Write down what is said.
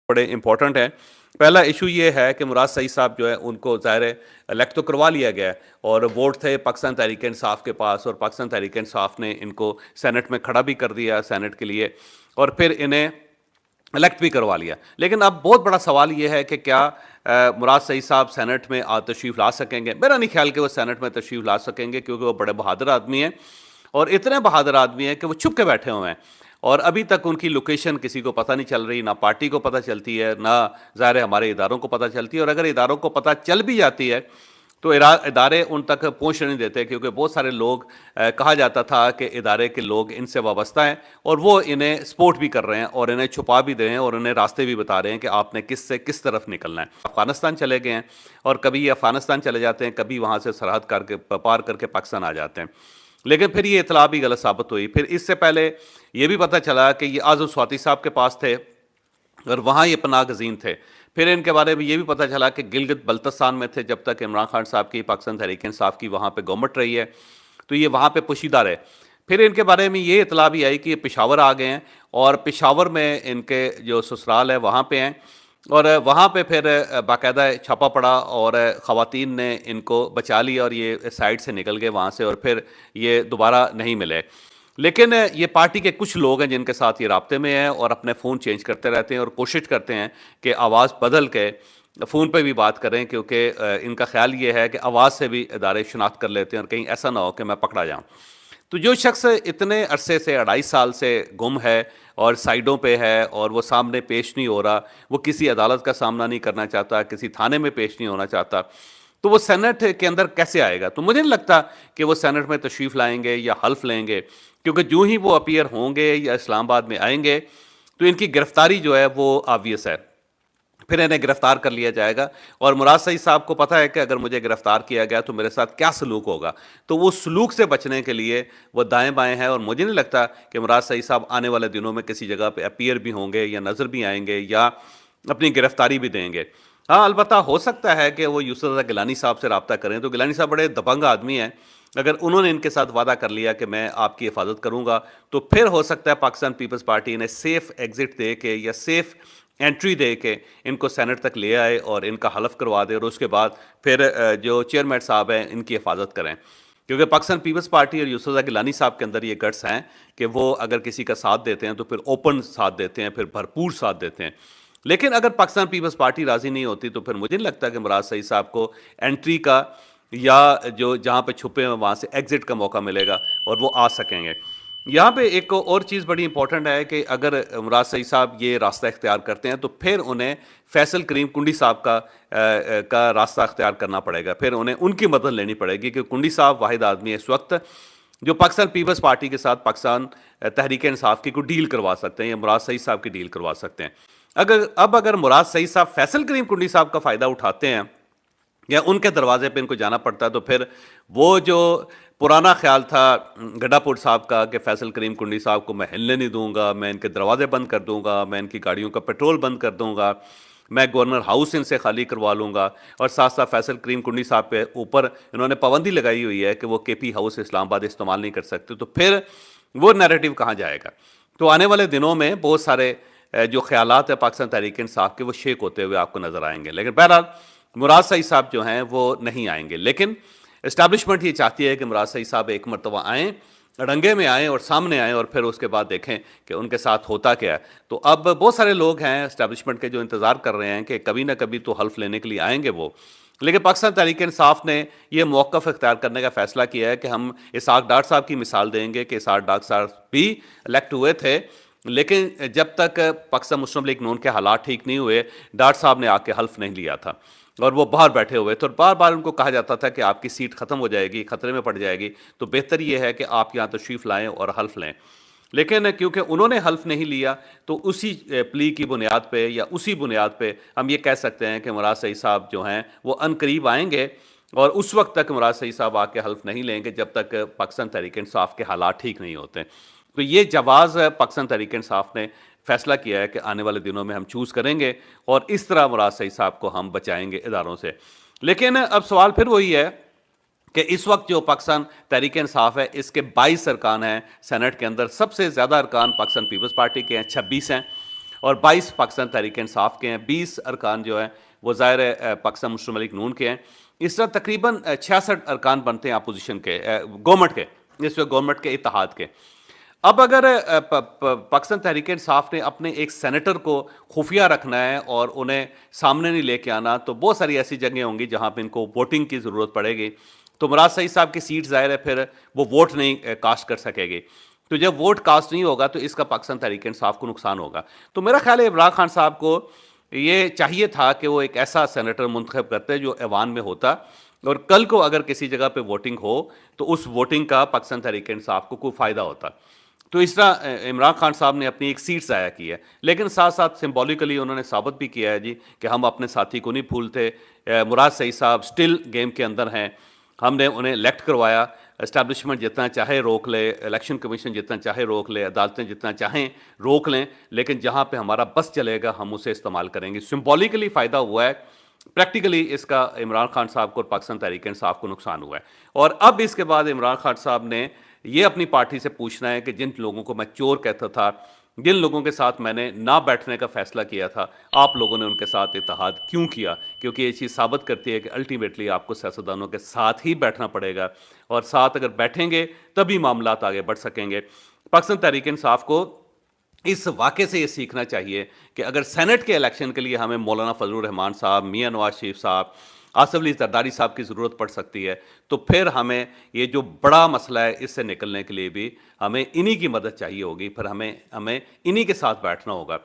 بڑے امپورٹنٹ ہیں۔ پہلا ایشو یہ ہے کہ مراد سعید صاحب جو ہے ان کو ظاہر ہے الیکٹ تو کروا لیا گیا ہے، اور ووٹ تھے پاکستان تحریک انصاف کے پاس، اور پاکستان تحریک انصاف نے ان کو سینٹ میں کھڑا بھی کر دیا سینٹ کے لیے، اور پھر انہیں الیکٹ بھی کروا لیا۔ لیکن اب بہت بڑا سوال یہ ہے کہ کیا مراد سعید صاحب سینٹ میں تشریف لا سکیں گے؟ میرا نہیں خیال کہ وہ سینٹ میں تشریف لا سکیں گے، کیونکہ وہ بڑے بہادر آدمی ہیں، اور اتنے بہادر آدمی ہیں کہ وہ چھپ کے بیٹھے ہوئے ہیں، اور ابھی تک ان کی لوکیشن کسی کو پتہ نہیں چل رہی، نہ پارٹی کو پتہ چلتی ہے، نہ ظاہر ہے ہمارے اداروں کو پتہ چلتی ہے، اور اگر اداروں کو پتہ چل بھی جاتی ہے تو ادارے ان تک پہنچ نہیں دیتے، کیونکہ بہت سارے لوگ کہا جاتا تھا کہ ادارے کے لوگ ان سے وابستہ ہیں، اور وہ انہیں سپورٹ بھی کر رہے ہیں، اور انہیں چھپا بھی دے ہیں، اور انہیں راستے بھی بتا رہے ہیں کہ آپ نے کس سے کس طرف نکلنا ہے۔ افغانستان چلے گئے ہیں، اور کبھی یہ افغانستان چلے جاتے ہیں، کبھی وہاں سے سرحد پار کر کے پاکستان آ جاتے ہیں، لیکن پھر یہ اطلاع بھی غلط ثابت ہوئی۔ پھر اس سے پہلے یہ بھی پتہ چلا کہ یہ اعظم سواتی صاحب کے پاس تھے، اور وہاں یہ پناہ گزین تھے۔ پھر ان کے بارے میں یہ بھی پتہ چلا کہ گلگت بلتستان میں تھے جب تک عمران خان صاحب کی پاکستان تحریک انصاف کی وہاں پہ گورنمنٹ رہی ہے، تو یہ وہاں پہ پوشیدہ رہے۔ پھر ان کے بارے میں یہ اطلاع بھی آئی کہ یہ پشاور آ گئے ہیں، اور پشاور میں ان کے جو سسرال ہے وہاں پہ ہیں، اور وہاں پہ پھر باقاعدہ چھاپا پڑا، اور خواتین نے ان کو بچا لیا، اور یہ سائڈ سے نکل گئے وہاں سے، اور پھر یہ دوبارہ نہیں ملے۔ لیکن یہ پارٹی کے کچھ لوگ ہیں جن کے ساتھ یہ رابطے میں ہیں، اور اپنے فون چینج کرتے رہتے ہیں، اور کوشش کرتے ہیں کہ آواز بدل کے فون پہ بھی بات کریں، کیونکہ ان کا خیال یہ ہے کہ آواز سے بھی ادارے شناخت کر لیتے ہیں، اور کہیں ایسا نہ ہو کہ میں پکڑا جاؤں۔ تو جو شخص اتنے عرصے سے 2.5 سال سے گم ہے، اور سائیڈوں پہ ہے، اور وہ سامنے پیش نہیں ہو رہا، وہ کسی عدالت کا سامنا نہیں کرنا چاہتا، کسی تھانے میں پیش نہیں ہونا چاہتا، تو وہ سینٹ کے اندر کیسے آئے گا؟ تو مجھے نہیں لگتا کہ وہ سینٹ میں تشریف لائیں گے یا حلف لیں گے، کیونکہ جو ہی وہ اپیئر ہوں گے یا اسلام آباد میں آئیں گے تو ان کی گرفتاری جو ہے وہ آبویس ہے، پھر انہیں گرفتار کر لیا جائے گا، اور مراد سعید صاحب کو پتہ ہے کہ اگر مجھے گرفتار کیا گیا تو میرے ساتھ کیا سلوک ہوگا، تو وہ سلوک سے بچنے کے لیے وہ دائیں بائیں ہیں، اور مجھے نہیں لگتا کہ مراد سعید صاحب آنے والے دنوں میں کسی جگہ پہ اپیئر بھی ہوں گے، یا نظر بھی آئیں گے، یا اپنی گرفتاری بھی دیں گے۔ ہاں البتہ ہو سکتا ہے کہ وہ یوسف رضا گیلانی صاحب سے رابطہ کریں، تو گیلانی صاحب بڑے دبنگ آدمی ہیں، اگر انہوں نے ان کے ساتھ وعدہ کر لیا کہ میں آپ کی حفاظت کروں گا، تو پھر ہو سکتا ہے پاکستان پیپلز پارٹی انہیں سیف ایگزٹ دے کے یا سیف انٹری دے کے ان کو سینٹ تک لے آئے، اور ان کا حلف کروا دے، اور اس کے بعد پھر جو چیئرمین صاحب ہیں ان کی حفاظت کریں، کیونکہ پاکستان پیپلز پارٹی اور یوسف رضا گیلانی صاحب کے اندر یہ گٹس ہیں کہ وہ اگر کسی کا ساتھ دیتے ہیں تو پھر اوپن ساتھ دیتے ہیں، پھر بھرپور ساتھ دیتے ہیں۔ لیکن اگر پاکستان پیپلز پارٹی راضی نہیں ہوتی تو پھر مجھے نہیں لگتا کہ مراد سعید صاحب کو انٹری کا یا جو جہاں پہ چھپے ہیں وہاں سے ایگزٹ کا موقع ملے گا، اور وہ آ سکیں گے۔ یہاں پہ ایک اور چیز بڑی امپورٹنٹ ہے کہ اگر مراد سعید صاحب یہ راستہ اختیار کرتے ہیں تو پھر انہیں فیصل کریم کنڈی صاحب کا راستہ اختیار کرنا پڑے گا، پھر انہیں ان کی مدد لینی پڑے گی، کہ کنڈی صاحب واحد آدمی ہے اس وقت جو پاکستان پیپلز پارٹی کے ساتھ پاکستان تحریک انصاف کی کوئی ڈیل کروا سکتے ہیں، یا مراد سعید صاحب کی ڈیل کروا سکتے ہیں۔ اگر مراد سعید صاحب فیصل کریم کنڈی صاحب کا فائدہ اٹھاتے ہیں، یا ان کے دروازے پہ ان کو جانا پڑتا ہے، تو پھر وہ جو پرانا خیال تھا گڈا پور صاحب کا کہ فیصل کریم کنڈی صاحب کو میں ہلنے نہیں دوں گا، میں ان کے دروازے بند کر دوں گا، میں ان کی گاڑیوں کا پیٹرول بند کر دوں گا، میں گورنر ہاؤس ان سے خالی کروا لوں گا، اور ساتھ ساتھ فیصل کریم کنڈی صاحب پہ اوپر انہوں نے پابندی لگائی ہوئی ہے کہ وہ کے پی ہاؤس اسلام آباد استعمال نہیں کر سکتے، تو پھر وہ نیریٹو کہاں جائے گا؟ تو آنے والے دنوں میں بہت سارے جو خیالات ہیں پاکستان تحریک انصاف کے وہ شیک ہوتے ہوئے آپ کو نظر آئیں گے، لیکن بہرحال مراد سعید صاحب جو ہیں وہ نہیں آئیں گے۔ لیکن اسٹیبلشمنٹ یہ چاہتی ہے کہ مراد سعید صاحب ایک مرتبہ آئیں، رنگے میں آئیں اور سامنے آئیں، اور پھر اس کے بعد دیکھیں کہ ان کے ساتھ ہوتا کیا ہے۔ تو اب بہت سارے لوگ ہیں اسٹیبلشمنٹ کے جو انتظار کر رہے ہیں کہ کبھی نہ کبھی تو حلف لینے کے لیے آئیں گے وہ، لیکن پاکستان تحریک انصاف نے یہ موقف اختیار کرنے کا فیصلہ کیا ہے کہ ہم اسحاق ڈار صاحب کی مثال دیں گے کہ اسحاق ڈار صاحب بھی الیکٹ ہوئے تھے، لیکن جب تک پاکستان مسلم لیگ نون کے حالات ٹھیک نہیں ہوئے ڈار صاحب نے آ کے حلف نہیں لیا تھا، اور وہ باہر بیٹھے ہوئے تھے، اور بار بار ان کو کہا جاتا تھا کہ آپ کی سیٹ ختم ہو جائے گی، خطرے میں پڑ جائے گی، تو بہتر یہ ہے کہ آپ یہاں تشریف لائیں اور حلف لیں۔ لیکن کیونکہ انہوں نے حلف نہیں لیا تو اسی پلی کی بنیاد پہ یا اسی بنیاد پہ ہم یہ کہہ سکتے ہیں کہ مراد سعید صاحب جو ہیں وہ ان قریب آئیں گے، اور اس وقت تک مراد سعید صاحب آ کے حلف نہیں لیں گے جب تک پاکستان تحریک انصاف کے حالات ٹھیک نہیں ہوتے۔ تو یہ جواز پاکستان تحریک انصاف نے فیصلہ کیا ہے کہ آنے والے دنوں میں ہم چوز کریں گے، اور اس طرح مراد سعید صاحب کو ہم بچائیں گے اداروں سے۔ لیکن اب سوال پھر وہی ہے کہ اس وقت جو پاکستان تحریک انصاف ہے اس کے 22 ارکان ہیں سینٹ کے اندر، سب سے زیادہ ارکان پاکستان پیپلز پارٹی کے ہیں، 26 ہیں، اور 22 پاکستان تحریک انصاف کے ہیں، 20 ارکان جو ہیں وہ ظاہر ہے پاکستان مسلم لیگ نون کے ہیں. اس طرح تقریباً 66 ارکان بنتے ہیں اپوزیشن کے، گورنمنٹ کے، اس وقت گورنمنٹ کے اتحاد کے. اب اگر پاکستان تحریک انصاف نے اپنے ایک سینیٹر کو خفیہ رکھنا ہے اور انہیں سامنے نہیں لے کے آنا، تو بہت ساری ایسی جگہیں ہوں گی جہاں پہ ان کو ووٹنگ کی ضرورت پڑے گی. تو مراد سعید صاحب کی سیٹ ظاہر ہے پھر وہ ووٹ نہیں کاسٹ کر سکے گی. تو جب ووٹ کاسٹ نہیں ہوگا تو اس کا پاکستان تحریک انصاف کو نقصان ہوگا. تو میرا خیال ہے عمران خان صاحب کو یہ چاہیے تھا کہ وہ ایک ایسا سینیٹر منتخب کرتے جو ایوان میں ہوتا، اور کل کو اگر کسی جگہ پہ ووٹنگ ہو تو اس ووٹنگ کا پاکستان تحریک انصاف کو کوئی فائدہ ہوتا. تو اس طرح عمران خان صاحب نے اپنی ایک سیٹ ضائع کی ہے، لیکن ساتھ ساتھ سمبولیکلی انہوں نے ثابت بھی کیا ہے جی کہ ہم اپنے ساتھی کو نہیں بھولتے. مراد سعید صاحب سٹل گیم کے اندر ہیں، ہم نے انہیں الیکٹ کروایا. اسٹیبلشمنٹ جتنا چاہے روک لے، الیکشن کمیشن جتنا چاہے روک لے، عدالتیں جتنا چاہیں روک لیں، لیکن جہاں پہ ہمارا بس چلے گا ہم اسے استعمال کریں گے. سمبولیکلی فائدہ ہوا ہے، پریکٹیکلی اس کا عمران خان صاحب کو اور پاکستان تحریک انصاف کو نقصان ہوا ہے. اور اب اس کے بعد عمران خان صاحب نے یہ اپنی پارٹی سے پوچھنا ہے کہ جن لوگوں کو میں چور کہتا تھا، جن لوگوں کے ساتھ میں نے نہ بیٹھنے کا فیصلہ کیا تھا، آپ لوگوں نے ان کے ساتھ اتحاد کیوں کیا؟ کیونکہ یہ چیز ثابت کرتی ہے کہ الٹیمیٹلی آپ کو سیاستدانوں کے ساتھ ہی بیٹھنا پڑے گا، اور ساتھ اگر بیٹھیں گے تبھی معاملات آگے بڑھ سکیں گے. پاکستان تحریک انصاف کو اس واقعے سے یہ سیکھنا چاہیے کہ اگر سینٹ کے الیکشن کے لیے ہمیں مولانا فضل الرحمان صاحب، میاں نواز شریف صاحب، آصف علی زرداری صاحب کی ضرورت پڑ سکتی ہے، تو پھر ہمیں یہ جو بڑا مسئلہ ہے اس سے نکلنے کے لیے بھی ہمیں انہی کی مدد چاہیے ہوگی، پھر ہمیں انہی کے ساتھ بیٹھنا ہوگا.